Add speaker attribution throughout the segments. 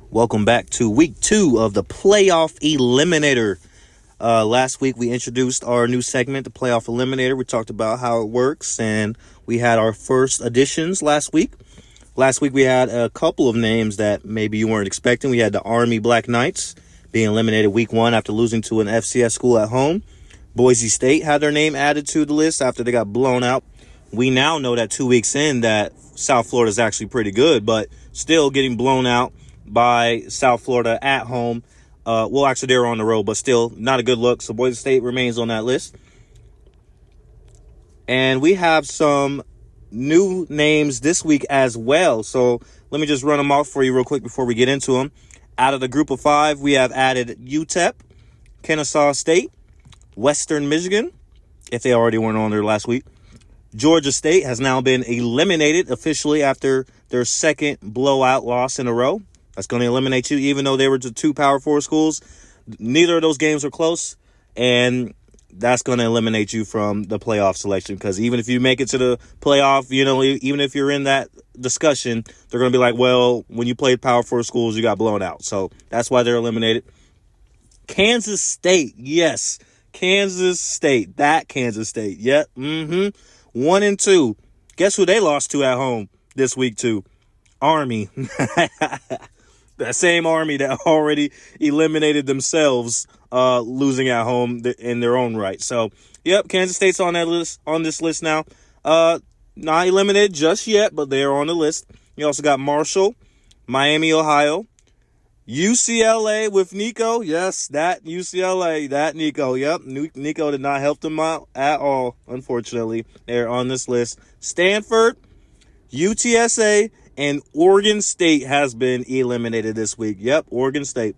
Speaker 1: Welcome back to week 2 of the Playoff Eliminator. Last week we introduced our new segment, the Playoff Eliminator. We talked about how it works, and we had our first additions last week. Last week we had a couple of names that maybe you weren't expecting. We had the Army Black Knights being eliminated week 1 after losing to an FCS school at home. Boise State had their name added to the list after they got blown out. We now know that 2 weeks in that South Florida is actually pretty good, but still getting blown out by South Florida at home. Actually, they were on the road, but still not a good look. So Boise State remains on that list. And we have some new names this week as well. So let me just run them off for you real quick before we get into them. Out of the group of 5, we have added UTEP, Kennesaw State, Western Michigan, if they already weren't on there last week. Georgia State has now been eliminated officially after their second blowout loss in a row. That's going to eliminate you, even though they were to 2 Power 4 schools. Neither of those games were close, and that's going to eliminate you from the playoff selection, because even if you make it to the playoff, even if you're in that discussion, they're going to be like, well, when you played Power 4 schools, you got blown out. So that's why they're eliminated. Kansas State, yes. Kansas State, that Kansas State, yep, 1-2. Guess who they lost to at home this week too? Army. That same Army that already eliminated themselves, losing at home in their own right. So, yep, Kansas State's on that list, on this list now. Not eliminated just yet, but they're on the list. You also got Marshall, Miami, Ohio, UCLA with Nico. Yes, that UCLA, that Nico. Yep, Nico did not help them out at all, unfortunately. They're on this list. Stanford, UTSA, and Oregon State has been eliminated this week. Yep, Oregon State.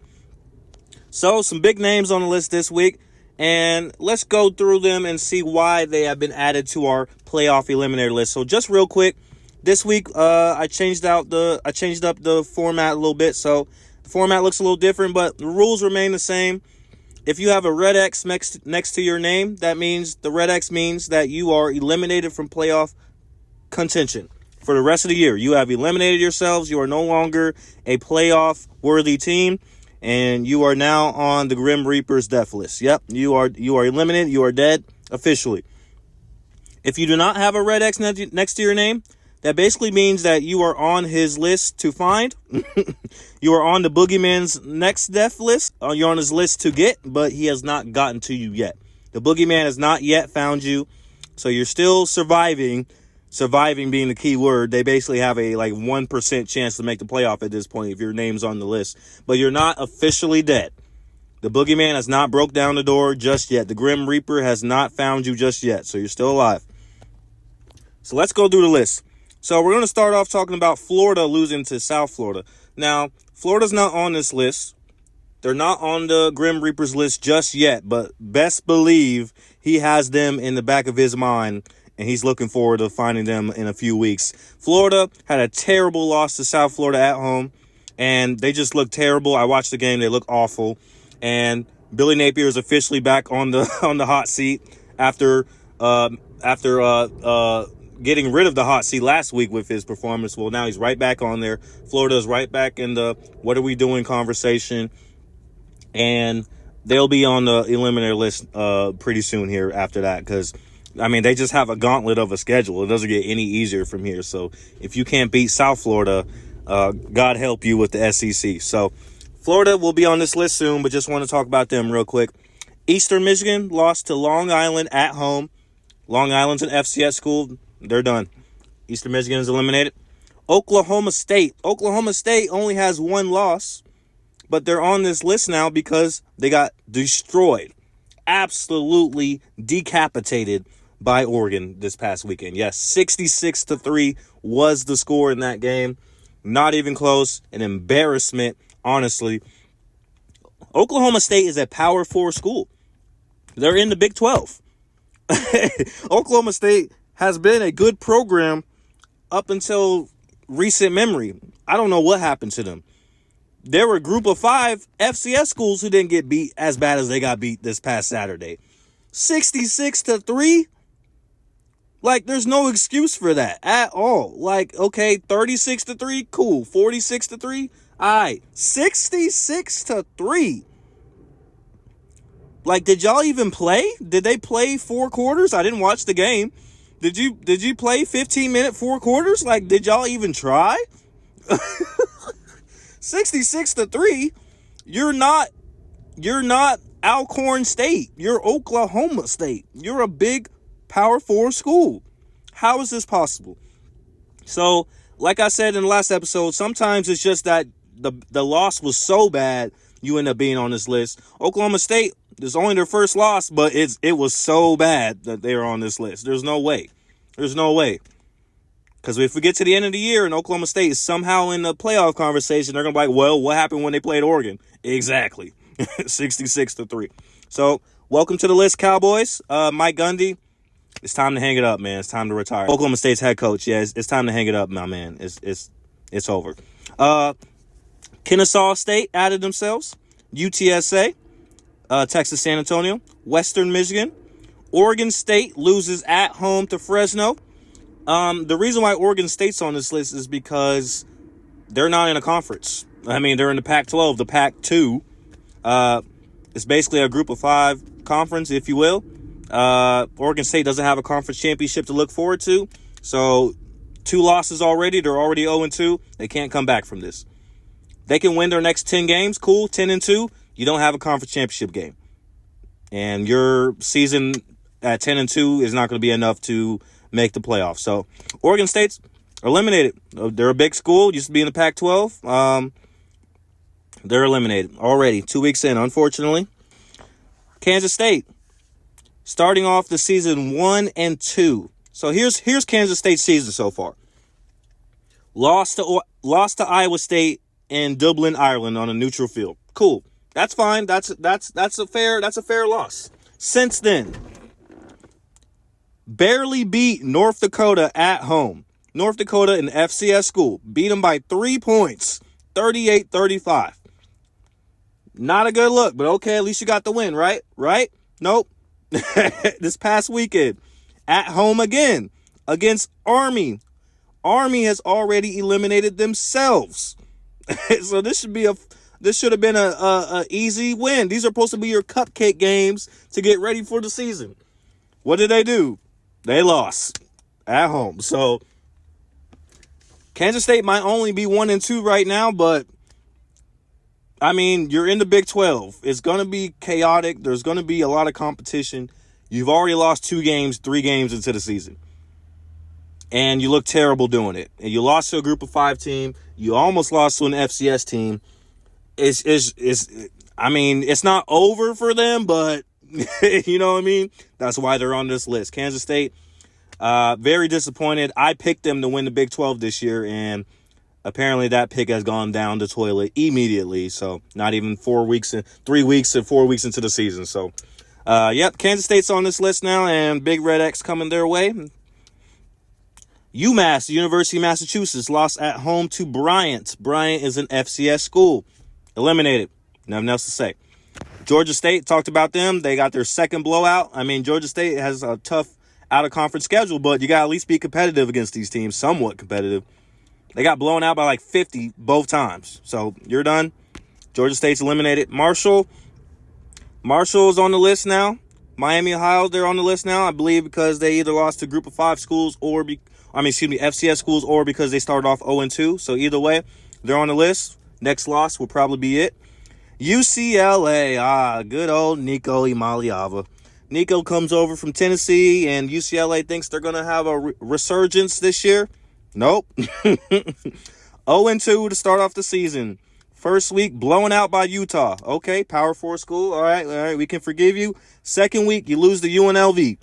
Speaker 1: So, some big names on the list this week. And let's go through them and see why they have been added to our playoff eliminator list. So, just real quick, this week I changed up the format a little bit. So, the format looks a little different, but the rules remain the same. If you have a red X next to your name, that means the red X means that you are eliminated from playoff contention. For the rest of the year, you have eliminated yourselves. You are no longer a playoff-worthy team, and you are now on the Grim Reaper's death list. Yep, you are eliminated. You are dead officially. If you do not have a red X next to your name, that basically means that you are on his list to find. You are on the Boogeyman's next death list. You're on his list to get, but he has not gotten to you yet. The Boogeyman has not yet found you, so you're still surviving. Surviving being the key word. They basically have a 1% chance to make the playoff at this point if your name's on the list. But you're not officially dead. The Boogeyman has not broke down the door just yet. The Grim Reaper has not found you just yet. So you're still alive. So let's go through the list. So we're going to start off talking about Florida losing to South Florida. Now, Florida's not on this list. They're not on the Grim Reaper's list just yet. But best believe he has them in the back of his mind, and he's looking forward to finding them in a few weeks. Florida had a terrible loss to South Florida at home, and they just look terrible. I watched the game; they look awful. And Billy Napier is officially back on the hot seat after getting rid of the hot seat last week with his performance. Well, now he's right back on there. Florida's right back in the "what are we doing" conversation, and they'll be on the eliminator list pretty soon here after that, because they just have a gauntlet of a schedule. It doesn't get any easier from here. So if you can't beat South Florida, God help you with the SEC. So Florida will be on this list soon, but just want to talk about them real quick. Eastern Michigan lost to Long Island at home. Long Island's an FCS school. They're done. Eastern Michigan is eliminated. Oklahoma State. Oklahoma State only has 1 loss, but they're on this list now because they got destroyed. Absolutely decapitated by Oregon this past weekend. Yes, 66-3 was the score in that game. Not even close. An embarrassment, honestly. Oklahoma State is a Power 4 school. They're in the Big 12. Oklahoma State has been a good program up until recent memory. I don't know what happened to them. There were a group of 5 FCS schools who didn't get beat as bad as they got beat this past Saturday. 66-3? There's no excuse for that at all. Okay, 36-3, cool. 46-3, All right, 66-3. Like, did y'all even play? Did they play 4 quarters? I didn't watch the game. Did you play 15-minute 4 quarters? Like, did y'all even try? 66-3. You're not Alcorn State. You're Oklahoma State. You're a big Power 4 school. How is this possible? So, like I said in the last episode, sometimes it's just that the loss was so bad you end up being on this list. Oklahoma State, it's only their first loss, but it was so bad that they were on this list. There's no way. Because if we get to the end of the year and Oklahoma State is somehow in the playoff conversation, they're going to be like, well, what happened when they played Oregon? Exactly. 66-3. So, welcome to the list, Cowboys. Mike Gundy, it's time to hang it up, man. It's time to retire. Oklahoma State's head coach, yeah, it's time to hang it up, my man. It's over. Kennesaw State added themselves. UTSA, Texas San Antonio, Western Michigan. Oregon State loses at home to Fresno. The reason why Oregon State's on this list is because they're not in a conference. I mean, they're in the Pac-12, the Pac-2. It's basically a group of 5 conference, if you will. Oregon State doesn't have a conference championship to look forward to. So 2 losses already. They're already 0-2. They can't come back from this. They can win their next 10 games. Cool. 10-2. You don't have a conference championship game. And your season at 10-2 is not going to be enough to make the playoffs. So Oregon State's eliminated. They're a big school. Used to be in the Pac-12. They're eliminated already. 2 weeks in, unfortunately. Kansas State. Starting off the season 1-2. So here's Kansas State's season so far. Lost to Iowa State in Dublin, Ireland on a neutral field. Cool. That's fine. That's a fair loss. Since then, barely beat North Dakota at home. North Dakota, an FCS school, beat them by 3 points, 38-35. Not a good look, but okay, at least you got the win, right? Right? Nope. This past weekend, at home again, against Army. Army has already eliminated themselves. So this should have been a easy win. These are supposed to be your cupcake games to get ready for the season. What did they do? They lost at home. So Kansas State might only be 1-2 right now, but I mean, you're in the Big 12. It's going to be chaotic. There's going to be a lot of competition. You've already lost 3 games into the season. And you look terrible doing it. And you lost to a group of 5 team. You almost lost to an FCS team. I mean, it's not over for them, but you know what I mean? That's why they're on this list. Kansas State, very disappointed. I picked them to win the Big 12 this year, and apparently that pick has gone down the toilet immediately. So not even 3 weeks and 4 weeks into the season. So, Kansas State's on this list now, and Big Red X coming their way. UMass, University of Massachusetts, lost at home to Bryant. Bryant is an FCS school. Eliminated. Nothing else to say. Georgia State, talked about them. They got their second blowout. I mean, Georgia State has a tough out-of-conference schedule, but you got to at least be competitive against these teams, somewhat competitive. They got blown out by like 50 both times. So you're done. Georgia State's eliminated. Marshall's on the list now. Miami, Ohio, they're on the list now, I believe, because they either lost to group of 5 schools FCS schools, or because they started off 0-2. So either way, they're on the list. Next loss will probably be it. UCLA, good old Nico Imaliava. Nico comes over from Tennessee, and UCLA thinks they're going to have a resurgence this year. Nope. 0-2 to start off the season. First week, blown out by Utah. Okay, Power 4 school. All right, we can forgive you. Second week, you lose to UNLV.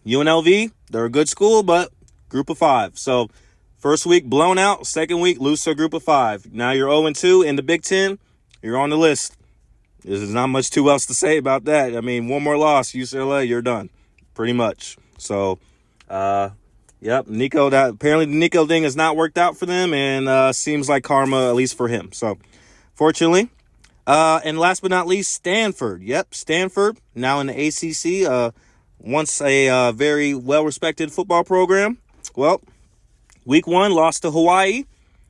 Speaker 1: UNLV, they're a good school, but group of 5. So, first week, blown out. Second week, lose to a group of 5. Now you're 0-2 in the Big Ten. You're on the list. There's not much too else to say about that. I mean, one more loss, UCLA, you're done. Pretty much. So, Nico, apparently the Nico thing has not worked out for them, and seems like karma, at least for him. So, fortunately. And last but not least, Stanford. Yep, Stanford, now in the ACC, once a very well-respected football program. Well, week 1, lost to Hawaii.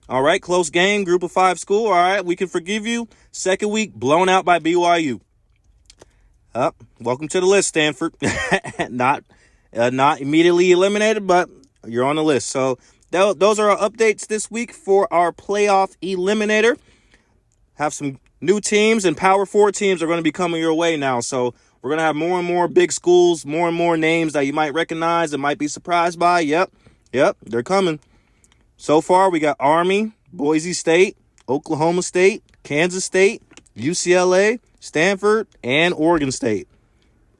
Speaker 1: All right, close game, group of 5 school. All right, we can forgive you. Second week, blown out by BYU. Welcome to the list, Stanford. Not immediately eliminated, but you're on the list. So those are our updates this week for our playoff eliminator. Have some new teams, and Power 4 teams are going to be coming your way now. So we're going to have more and more big schools, more and more names that you might recognize and might be surprised by. Yep, they're coming. So far, we got Army, Boise State, Oklahoma State, Kansas State, UCLA, Stanford, and Oregon State.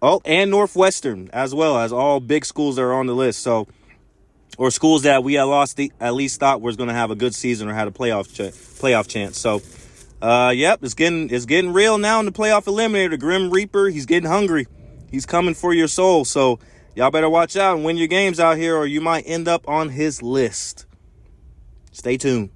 Speaker 1: Oh, and Northwestern, as well as all big schools that are on the list. So, or schools that we at least thought was going to have a good season or had a playoff chance. So, it's getting real now in the playoff eliminator. The Grim Reaper, he's getting hungry. He's coming for your soul. So, y'all better watch out and win your games out here, or you might end up on his list. Stay tuned.